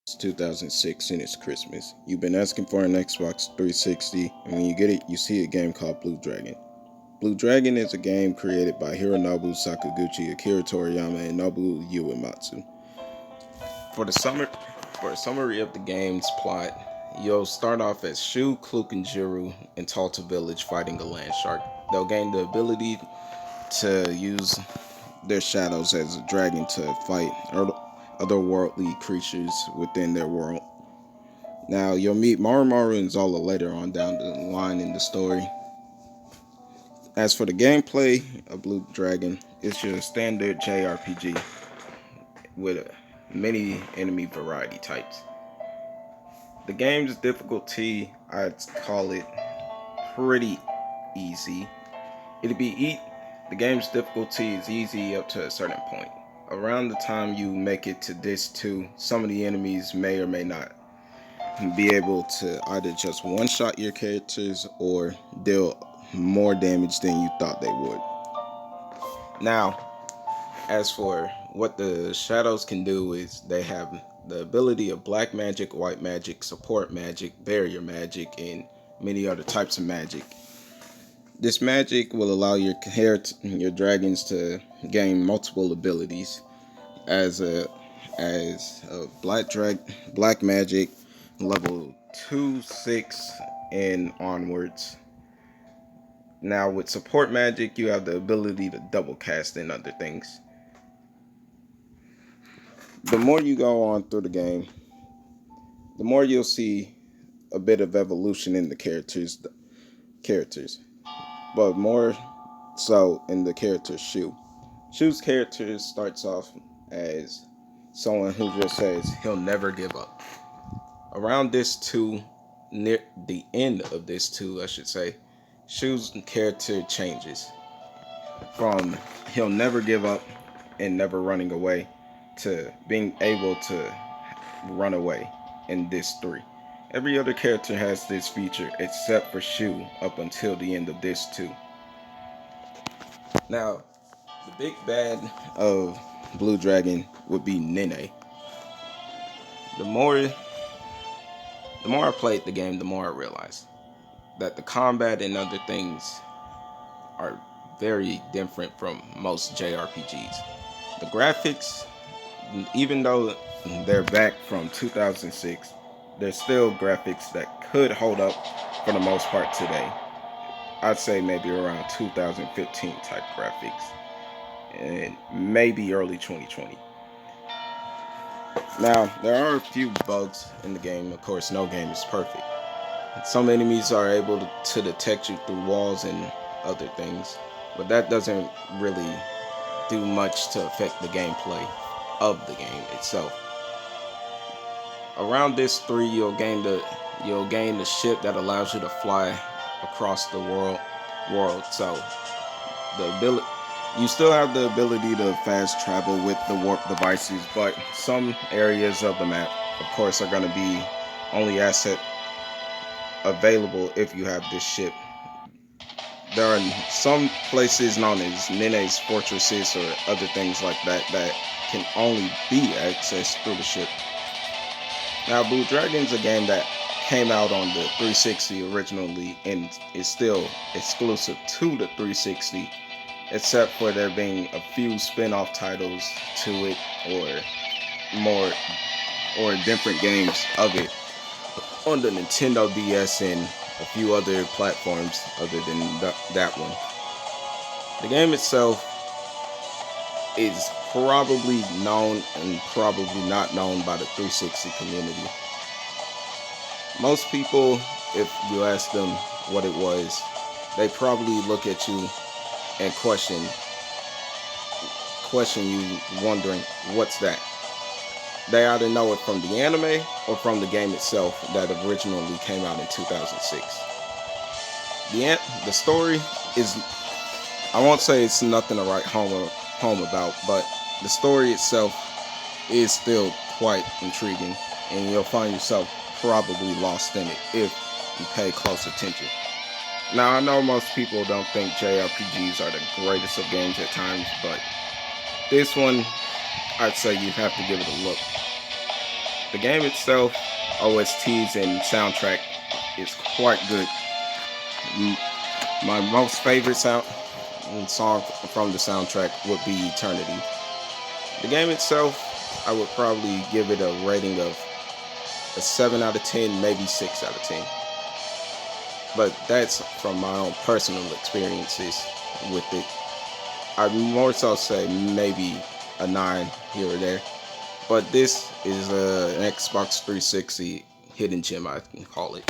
It's 2006 and it's Christmas. You've been asking for an Xbox 360, and when you get it, you see a game called Blue Dragon. Blue Dragon is a game created by Hironobu Sakaguchi, Akira Toriyama, and Nobuo Uematsu. For the summer, for a summary of the game's plot, you'll start off as Shu, Kluk, and Jiru in Talta Village fighting a land shark. They'll gain the ability to use their shadows as a dragon to fight otherworldly creatures within their world. Now, you'll meet Marumaru and Zola later on down the line in the story. As for the gameplay of Blue Dragon, it's your standard JRPG with many enemy variety types. The game's difficulty, I'd call it pretty easy. The game's difficulty is easy up to a certain point. Around the time you make it to Disc 2, some of the enemies may or may not be able to either just one-shot your characters or deal more damage than you thought they would. Now, as for what the shadows can do is they have the ability of black magic, white magic, support magic, barrier magic, and many other types of magic. This magic will allow your dragons to gain multiple abilities as a black magic level 2, 6, and onwards. Now with support magic, you have the ability to double cast and other things. The more you go on through the game, the more you'll see a bit of evolution in the characters, but more so in the character Shu. Shu's character starts off as someone who just says he'll never give up. Around this 2, near the end of this 2, I should say, Shu's character changes from he'll never give up and never running away to being able to run away in this 3. Every other character has this feature except for Shu up until the end of this 2. Now, the big bad of Blue Dragon would be Nene. The more I played the game, the more I realized that the combat and other things are very different from most JRPGs. The graphics, even though they're back from 2006, they're still graphics that could hold up for the most part today. I'd say maybe around 2015 type graphics, and maybe early 2020. Now, there are a few bugs in the game. Of course, no game is perfect. Some enemies are able to detect you through walls and other things, but that doesn't really do much to affect the gameplay of the game itself. Around this 3, you'll gain the ship that allows you to fly across the world. So you still have the ability to fast travel with the warp devices, but some areas of the map, of course, are going to be only asset available if you have this ship. There are some places known as Nene's fortresses or other things like that can only be accessed through the ship. Now, Blue Dragon's a game that came out on the 360 originally and is still exclusive to the 360, except for there being a few spin-off titles to it or different games of it on the Nintendo DS and a few other platforms other than that one. The game itself is probably known and probably not known by the 360 community. Most people, if you ask them what it was, they probably look at you and question you, wondering what's that. They either know it from the anime or from the game itself that originally came out in 2006. The story is, I won't say it's nothing to write home about, but the story itself is still quite intriguing, and you'll find yourself probably lost in it if you pay close attention. Now, I know most people don't think JRPGs are the greatest of games at times, but this one, I'd say you have to give it a look. The game itself, OSTs and soundtrack is quite good. My most favorite song from the soundtrack would be Eternity. The game itself, I would probably give it a rating of a 7 out of 10, maybe 6 out of 10. But that's from my own personal experiences with it. I'd more so say maybe a 9 here or there. But this is an Xbox 360 hidden gem, I can call it.